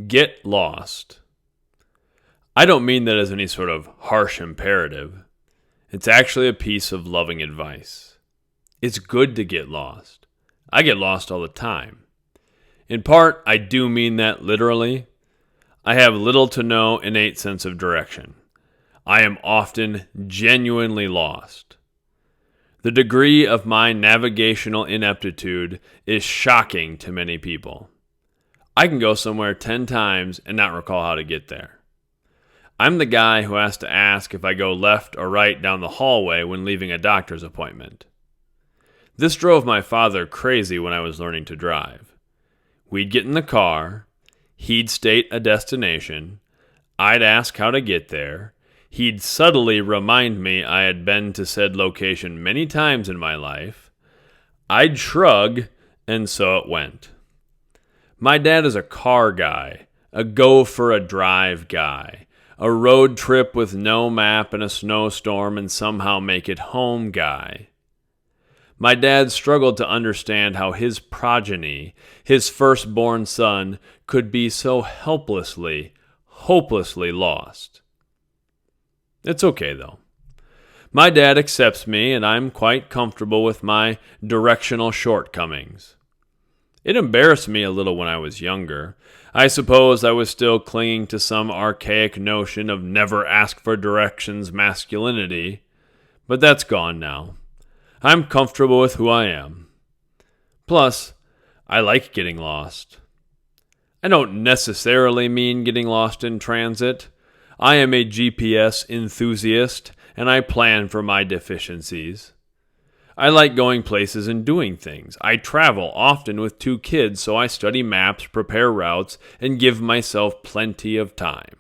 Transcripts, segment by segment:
Get lost. I don't mean that as any sort of harsh imperative. It's actually a piece of loving advice. It's good to get lost. I get lost all the time. In part, I do mean that literally. I have little to no innate sense of direction. I am often genuinely lost. The degree of my navigational ineptitude is shocking to many people. I can go somewhere 10 times and not recall how to get there. I'm the guy who has to ask if I go left or right down the hallway when leaving a doctor's appointment. This drove my father crazy when I was learning to drive. We'd get in the car, he'd state a destination, I'd ask how to get there, he'd subtly remind me I had been to said location many times in my life, I'd shrug, and so it went. My dad is a car guy, a go-for-a-drive guy, a road trip with no map and a snowstorm and somehow make it home guy. My dad struggled to understand how his progeny, his firstborn son, could be so helplessly, hopelessly lost. It's okay, though. My dad accepts me, and I'm quite comfortable with my directional shortcomings. It embarrassed me a little when I was younger. I suppose I was still clinging to some archaic notion of never ask for directions masculinity, but that's gone now. I'm comfortable with who I am. Plus, I like getting lost. I don't necessarily mean getting lost in transit. I am a GPS enthusiast, and I plan for my deficiencies. I like going places and doing things. I travel often with 2 kids, so I study maps, prepare routes, and give myself plenty of time.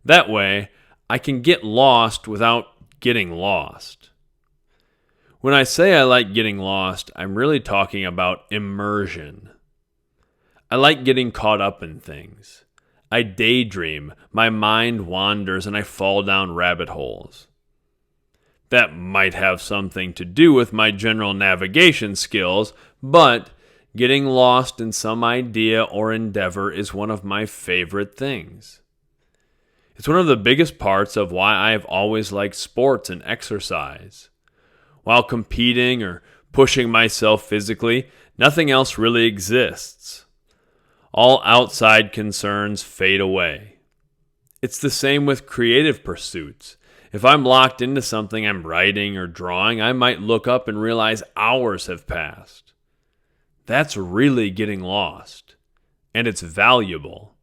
That way, I can get lost without getting lost. When I say I like getting lost, I'm really talking about immersion. I like getting caught up in things. I daydream, my mind wanders, and I fall down rabbit holes. That might have something to do with my general navigation skills, but getting lost in some idea or endeavor is one of my favorite things. It's one of the biggest parts of why I have always liked sports and exercise. While competing or pushing myself physically, nothing else really exists. All outside concerns fade away. It's the same with creative pursuits. If I'm locked into something I'm writing or drawing, I might look up and realize hours have passed. That's really getting lost, and it's valuable.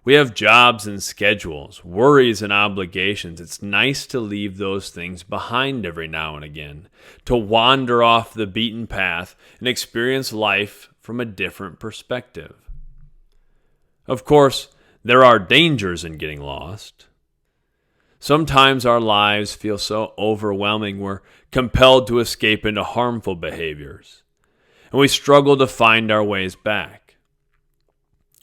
We have jobs and schedules, worries and obligations. It's nice to leave those things behind every now and again, to wander off the beaten path and experience life from a different perspective. Of course, there are dangers in getting lost. Sometimes our lives feel so overwhelming we're compelled to escape into harmful behaviors, and we struggle to find our ways back.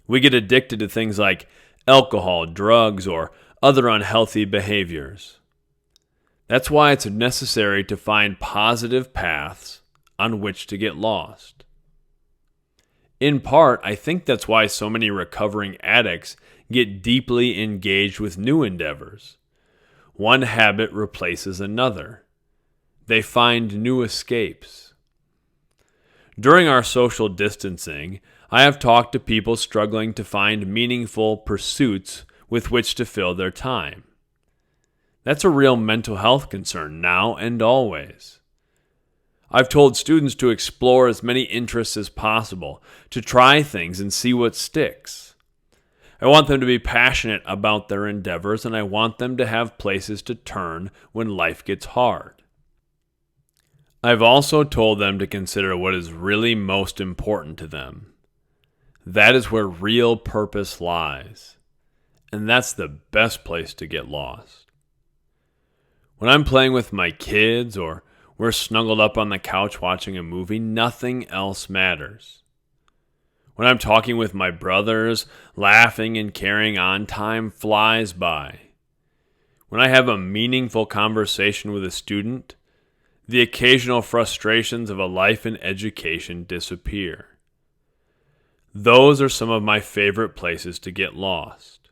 We get addicted to things like alcohol, drugs, or other unhealthy behaviors. That's why it's necessary to find positive paths on which to get lost. In part, I think that's why so many recovering addicts get deeply engaged with new endeavors. One habit replaces another. They find new escapes. During our social distancing, I have talked to people struggling to find meaningful pursuits with which to fill their time. That's a real mental health concern now and always. I've told students to explore as many interests as possible, to try things and see what sticks. I want them to be passionate about their endeavors, and I want them to have places to turn when life gets hard. I've also told them to consider what is really most important to them. That is where real purpose lies, and that's the best place to get lost. When I'm playing with my kids or we're snuggled up on the couch watching a movie, nothing else matters. When I'm talking with my brothers, laughing and carrying on, time flies by. When I have a meaningful conversation with a student, the occasional frustrations of a life in education disappear. Those are some of my favorite places to get lost.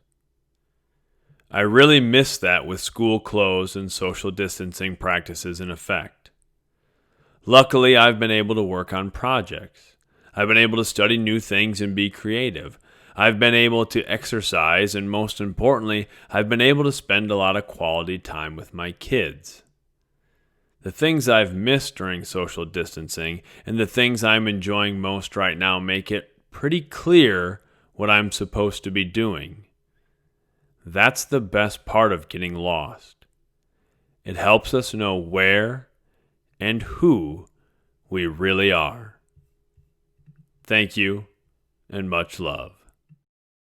I really miss that with school closed and social distancing practices in effect. Luckily, I've been able to work on projects. I've been able to study new things and be creative. I've been able to exercise, and most importantly, I've been able to spend a lot of quality time with my kids. The things I've missed during social distancing and the things I'm enjoying most right now make it pretty clear what I'm supposed to be doing. That's the best part of getting lost. It helps us know where and who we really are. Thank you, and much love.